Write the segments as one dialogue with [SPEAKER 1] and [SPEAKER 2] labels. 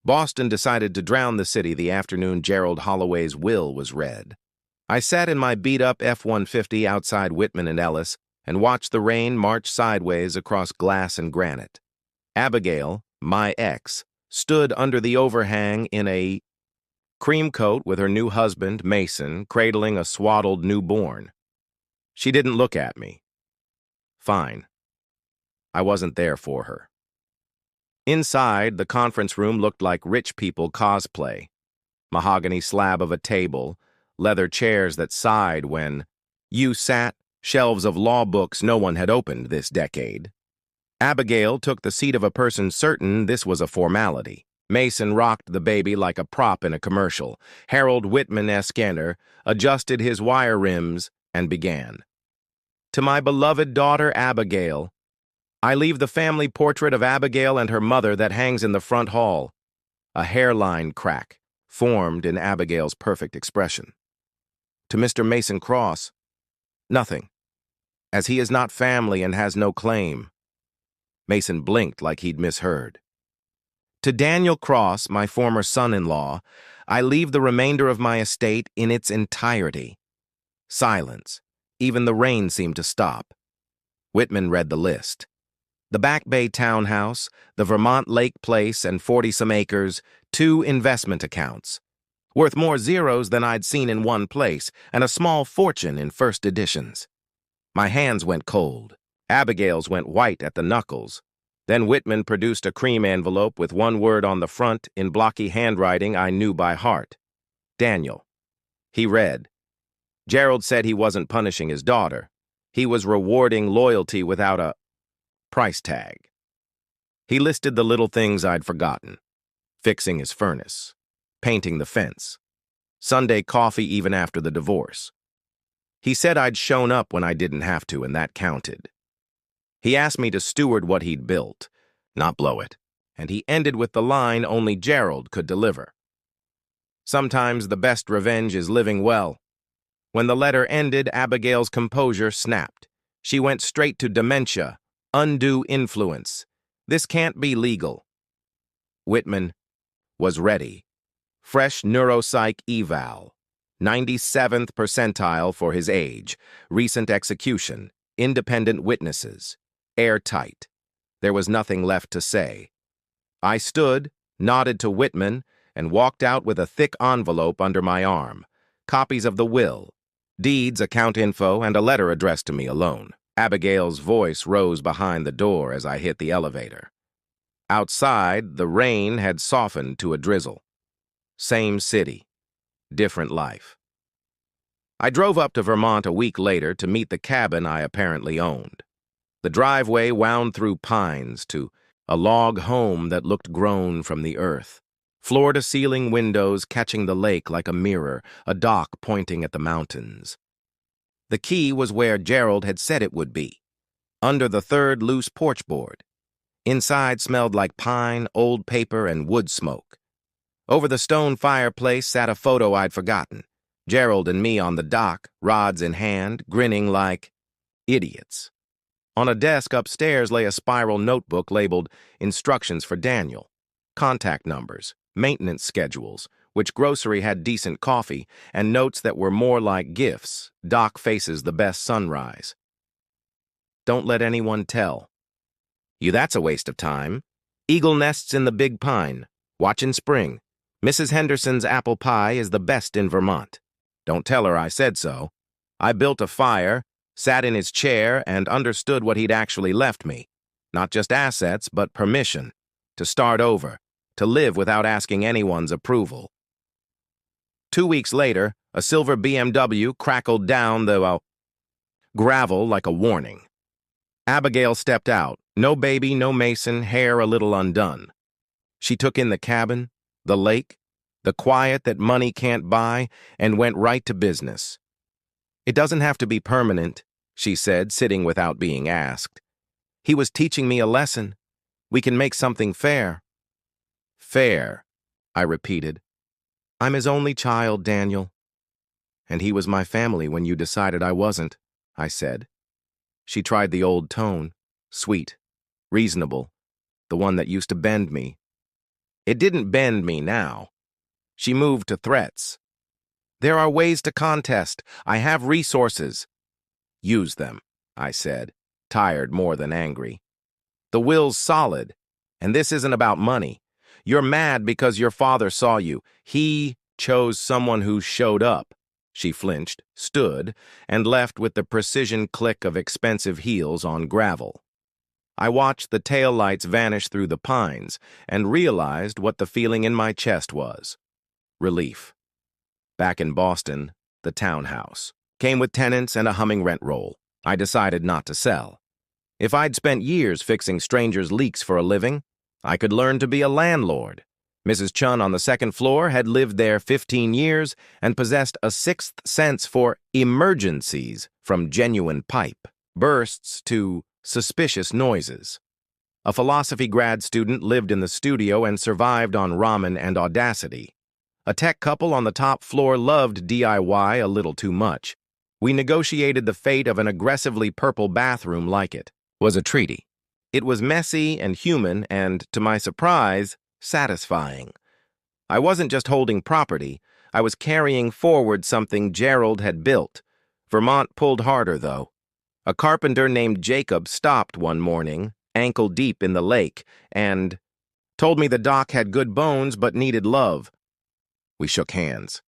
[SPEAKER 1] Boston decided to drown the city the afternoon Gerald Holloway's will was read. I sat in my beat-up F-150 outside Whitman and Ellis and watched the rain march sideways across glass and granite. Abigail, my ex, stood under the overhang in a cream coat with her new husband, Mason, cradling a swaddled newborn. She didn't look at me. Fine. I wasn't there for her. Inside, the conference room looked like rich people cosplay. Mahogany slab of a table, leather chairs that sighed when you sat, shelves of law books no one had opened this decade. Abigail took the seat of a person certain this was a formality. Mason rocked the baby like a prop in a commercial. Harold Whitman Escanner adjusted his wire rims and began. To my beloved daughter Abigail, I leave the family portrait of Abigail and her mother that hangs in the front hall. A hairline crack formed in Abigail's perfect expression. To Mr. Mason Cross, nothing, as he is not family and has no claim. Mason blinked like he'd misheard. To Daniel Cross, my former son-in-law, I leave the remainder of my estate in its entirety. Silence. Even the rain seemed to stop. Whitman read the list. The Back Bay townhouse, the Vermont Lake Place, and 40-some acres, 2 investment accounts. Worth more zeros than I'd seen in one place, and a small fortune in first editions. My hands went cold. Abigail's went white at the knuckles. Then Whitman produced a cream envelope with one word on the front in blocky handwriting I knew by heart. Daniel. He read. Gerald said he wasn't punishing his daughter. He was rewarding loyalty without a price tag. He listed the little things I'd forgotten. Fixing his furnace. Painting the fence. Sunday coffee even after the divorce. He said I'd shown up when I didn't have to, and that counted. He asked me to steward what he'd built, not blow it, and he ended with the line only Gerald could deliver. Sometimes the best revenge is living well. When the letter ended, Abigail's composure snapped. She went straight to dementia, undue influence. This can't be legal. Whitman was ready. Fresh neuropsych eval. 97th percentile for his age. Recent execution. Independent witnesses. Airtight. There was nothing left to say. I stood, nodded to Whitman, and walked out with a thick envelope under my arm. Copies of the will, deeds, account info, and a letter addressed to me alone. Abigail's voice rose behind the door as I hit the elevator. Outside, the rain had softened to a drizzle. Same city, different life. I drove up to Vermont a week later to meet the cabin I apparently owned. The driveway wound through pines to a log home that looked grown from the earth. Floor-to-ceiling windows catching the lake like a mirror, a dock pointing at the mountains. The key was where Gerald had said it would be, under the third loose porch board. Inside smelled like pine, old paper, and wood smoke. Over the stone fireplace sat a photo I'd forgotten. Gerald and me on the dock, rods in hand, grinning like idiots. On a desk upstairs lay a spiral notebook labeled Instructions for Daniel, contact numbers, maintenance schedules, which grocery had decent coffee, and notes that were more like gifts. Doc faces the best sunrise. Don't let anyone tell. You, that's a waste of time. Eagle nests in the big pine. Watch in spring. Mrs. Henderson's apple pie is the best in Vermont. Don't tell her I said so. I built a fire, sat in his chair, and understood what he'd actually left me. Not just assets, but permission. To start over. To live without asking anyone's approval. 2 weeks later, a silver BMW crackled down the gravel like a warning. Abigail stepped out. No baby, no Mason, hair a little undone. She took in the cabin, the lake, the quiet that money can't buy, and went right to business. It doesn't have to be permanent, she said, sitting without being asked. He was teaching me a lesson. We can make something fair. Fair, I repeated. I'm his only child, Daniel. And he was my family when you decided I wasn't, I said. She tried the old tone, sweet, reasonable, the one that used to bend me. It didn't bend me now. She moved to threats. There are ways to contest. I have resources. Use them, I said, tired more than angry. The will's solid, and this isn't about money. You're mad because your father saw you. He chose someone who showed up. She flinched, stood, and left with the precision click of expensive heels on gravel. I watched the taillights vanish through the pines and realized what the feeling in my chest was. Relief. Back in Boston, the townhouse came with tenants and a humming rent roll. I decided not to sell. If I'd spent years fixing strangers' leaks for a living, I could learn to be a landlord. Mrs. Chun on the second floor had lived there 15 years and possessed a sixth sense for emergencies, from genuine pipe bursts to suspicious noises. A philosophy grad student lived in the studio and survived on ramen and Audacity. A tech couple on the top floor loved DIY a little too much. We negotiated the fate of an aggressively purple bathroom like it was a treaty. It was messy and human and, to my surprise, satisfying. I wasn't just holding property, I was carrying forward something Gerald had built. Vermont pulled harder, though. A carpenter named Jacob stopped one morning, ankle deep in the lake, and told me the dock had good bones but needed love. We shook hands.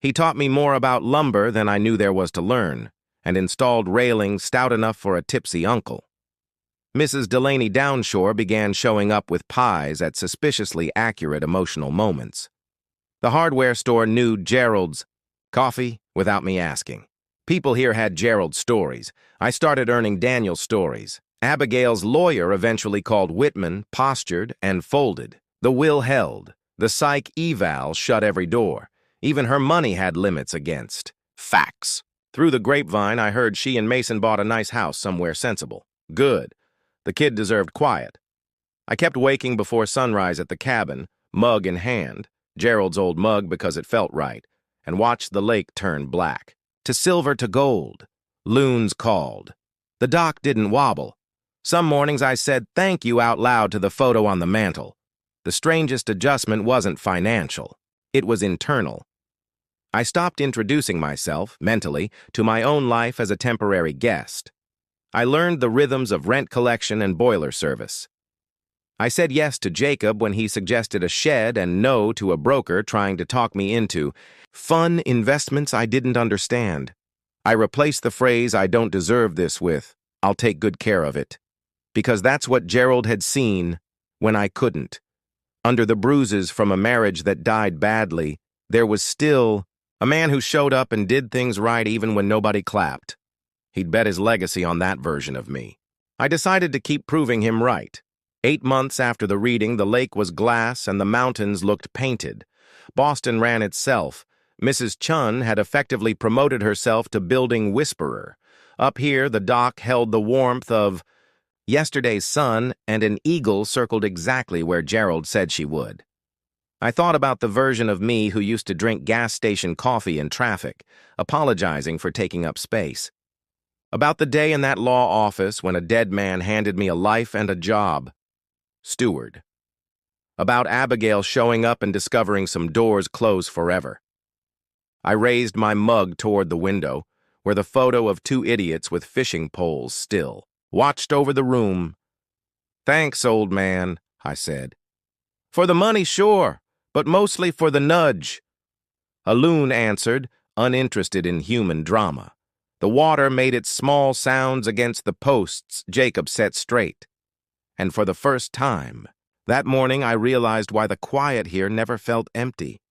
[SPEAKER 1] He taught me more about lumber than I knew there was to learn, and installed railings stout enough for a tipsy uncle. Mrs. Delaney Downshore began showing up with pies at suspiciously accurate emotional moments. The hardware store knew Gerald's coffee without me asking. People here had Gerald's stories. I started earning Daniel's stories. Abigail's lawyer eventually called Whitman, postured, and folded. The will held. The psych eval shut every door. Even her money had limits against facts. Through the grapevine, I heard she and Mason bought a nice house somewhere sensible. Good. The kid deserved quiet. I kept waking before sunrise at the cabin, mug in hand, Gerald's old mug because it felt right, and watched the lake turn black. To silver to gold. Loons called. The dock didn't wobble. Some mornings I said thank you out loud to the photo on the mantel. The strangest adjustment wasn't financial. It was internal. I stopped introducing myself, mentally, to my own life as a temporary guest. I learned the rhythms of rent collection and boiler service. I said yes to Jacob when he suggested a shed and no to a broker trying to talk me into fun investments I didn't understand. I replaced the phrase "I don't deserve this" with "I'll take good care of it," because that's what Gerald had seen when I couldn't. Under the bruises from a marriage that died badly, there was still a man who showed up and did things right even when nobody clapped. He'd bet his legacy on that version of me. I decided to keep proving him right. 8 months after the reading, the lake was glass and the mountains looked painted. Boston ran itself. Mrs. Chun had effectively promoted herself to building whisperer. Up here, the dock held the warmth of yesterday's sun, and an eagle circled exactly where Gerald said she would. I thought about the version of me who used to drink gas station coffee in traffic, apologizing for taking up space. About the day in that law office when a dead man handed me a life and a job. Steward. About Abigail showing up and discovering some doors close forever. I raised my mug toward the window, where the photo of 2 idiots with fishing poles still watched over the room. "Thanks, old man," I said. "For the money, sure, but mostly for the nudge." A loon answered, uninterested in human drama. The water made its small sounds against the posts Jacob set straight. And for the first time, that morning I realized why the quiet here never felt empty.